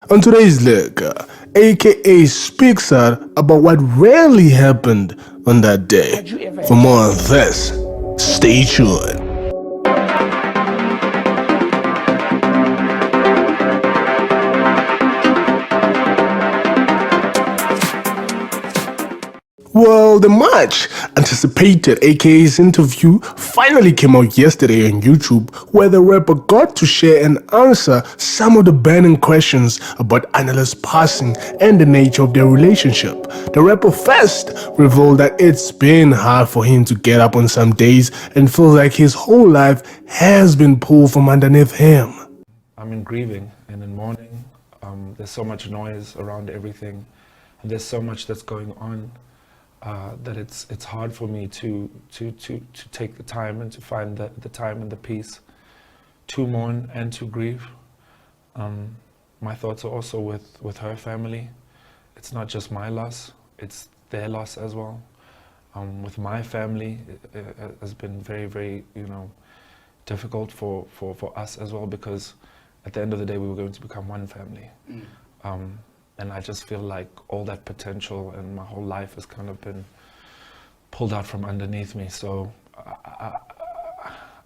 On today's look, AKA speaks out about what really happened on that day. For more on this, stay tuned. Well, the much anticipated AKA's interview finally came out yesterday on YouTube, where the rapper got to share and answer some of the burning questions about Anela's passing and the nature of their relationship. The rapper first revealed that it's been hard for him to get up on some days and feels like his whole life has been pulled from underneath him. I'm in grieving and in mourning. There's so much noise around everything, and there's so much that's going on that it's hard for me to take the time and to find the time and the peace to mourn and to grieve. My thoughts are also with her family. It's not just my loss; it's their loss as well. With my family, it has been very, very, difficult for us as well, because at the end of the day, we were going to become one family. And I just feel like all that potential and my whole life has kind of been pulled out from underneath me. So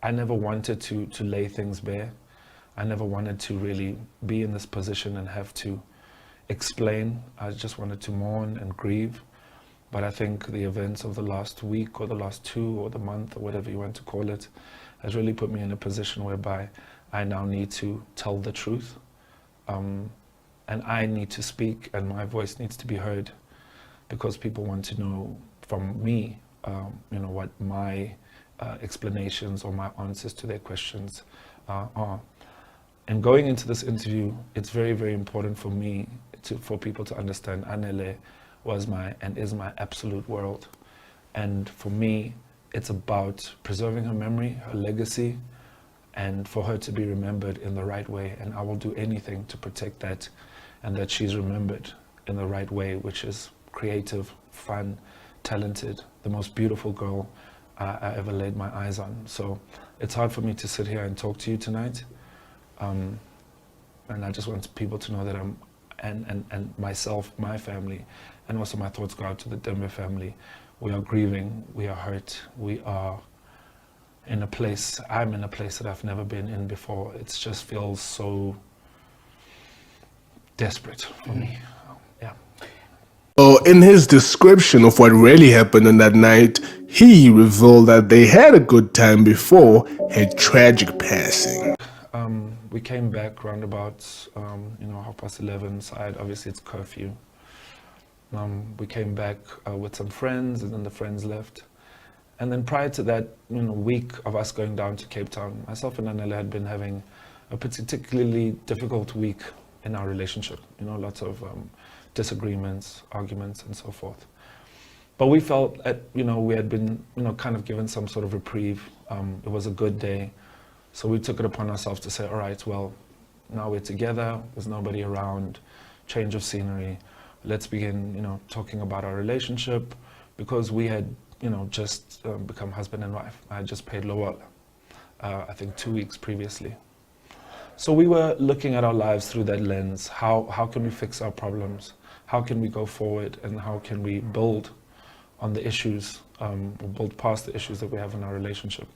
I never wanted to lay things bare. I never wanted to really be in this position and have to explain. I just wanted to mourn and grieve. But I think the events of the last week or the last 2 or the month or whatever you want to call it has really put me in a position whereby I now need to tell the truth. And I need to speak, and my voice needs to be heard, because people want to know from me, what my explanations or my answers to their questions are. And going into this interview, it's very, very important for me for people to understand Anele was my and is my absolute world. And for me, it's about preserving her memory, her legacy, and for her to be remembered in the right way. And I will do anything to protect that, and that she's remembered in the right way, which is creative, fun, talented, the most beautiful girl I ever laid my eyes on. So it's hard for me to sit here and talk to you tonight. And I just want people to know that and myself, my family, and also my thoughts go out to the Dembe family. We are grieving, we are hurt, we are in a place, I'm in a place that I've never been in before. It just feels so desperate for me. Yeah. Well, in his description of what really happened on that night, he revealed that they had a good time before her tragic passing. We came back around about 11:30 side. Obviously, it's curfew. We came back with some friends, and then the friends left. And then prior to that, week of us going down to Cape Town, myself and Anele had been having a particularly difficult week in our relationship. Lots of disagreements, arguments, and so forth. But we felt we had been kind of given some sort of reprieve. It was a good day, so we took it upon ourselves to say, all right, well, now we're together. There's nobody around. Change of scenery. Let's begin, talking about our relationship, because we had, just become husband and wife. I had just paid lobola, I think 2 weeks previously. So we were looking at our lives through that lens. How can we fix our problems? How can we go forward, and how can we build on the issues, build past the issues that we have in our relationship?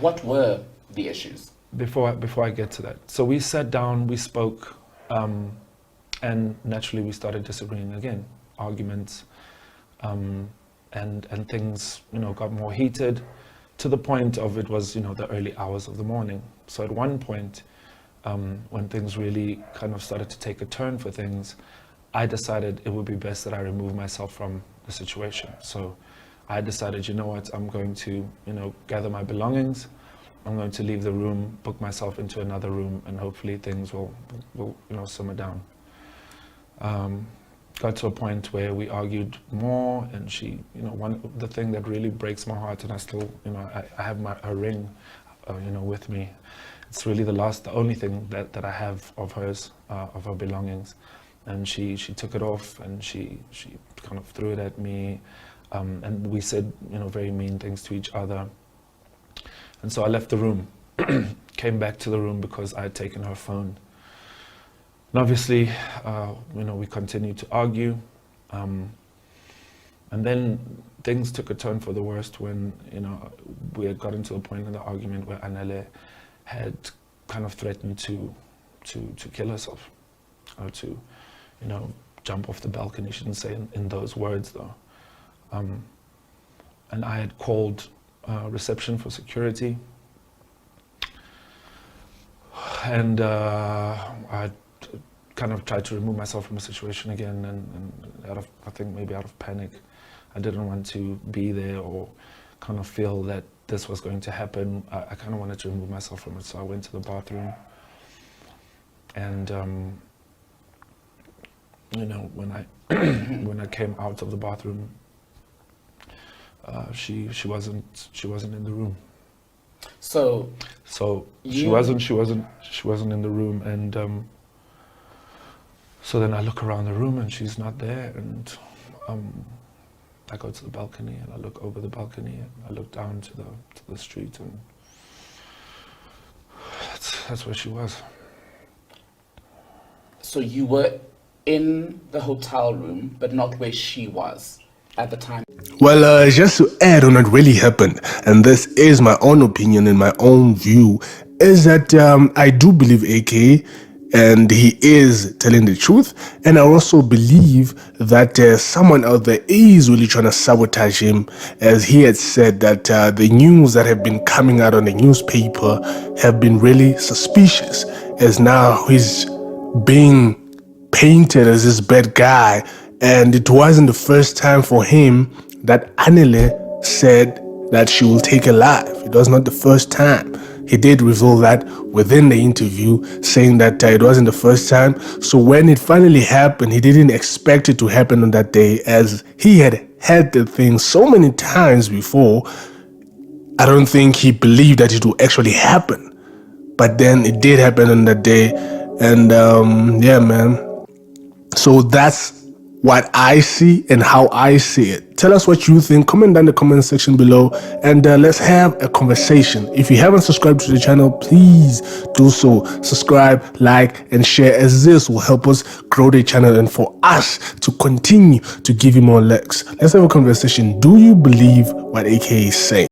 What were the issues? Before I get to that. So we sat down, we spoke, and naturally we started disagreeing again. Arguments, and things, got more heated, to the point of it was, the early hours of the morning. So at one point, when things really kind of started to take a turn for things, I decided it would be best that I remove myself from the situation. So I decided, I'm going to, gather my belongings. I'm going to leave the room, book myself into another room, and hopefully things will simmer down. Got to a point where we argued more, and she, the thing that really breaks my heart, and I still, I have her ring, with me. It's really the only thing that I have of hers, of her belongings. And she took it off, and she kind of threw it at me, and we said, very mean things to each other. And so I left the room, came back to the room because I had taken her phone. And obviously, we continued to argue. And then things took a turn for the worst when, we had gotten to the point in the argument where Anele had kind of threatened to kill herself, or to, jump off the balcony. She didn't say in those words though. And I had called reception for security. And I kind of tried to remove myself from the situation again, and I think maybe out of panic. I didn't want to be there or kind of feel that this was going to happen. I kind of wanted to remove myself from it, so I went to the bathroom. And when I when I came out of the bathroom, she wasn't in the room. So she wasn't in the room, and so then I look around the room and she's not there, and I go to the balcony and I look over the balcony and I look down to the street, and that's where she was. So you were in the hotel room, but not where she was at the time. Well, just to add on what really happened, and this is my own opinion and my own view, is that I do believe AK, and he is telling the truth. And I also believe that someone out there is really trying to sabotage him, as he had said that the news that have been coming out on the newspaper have been really suspicious, as now he's being painted as this bad guy. And it wasn't the first time for him that Anele said that she will take her life. It was not the first time. He did reveal that within the interview, saying that it wasn't the first time. So when it finally happened, he didn't expect it to happen on that day, as he had the thing so many times before. I don't think he believed that it would actually happen. But then it did happen on that day. And yeah, man. So that's what I see and how I see it. Tell us what you think. Comment down in the comment section below, and let's have a conversation. If you haven't subscribed to the channel, please do so. Subscribe, like, and share, as this will help us grow the channel and for us to continue to give you more likes. Let's have a conversation. Do you believe what AK is saying?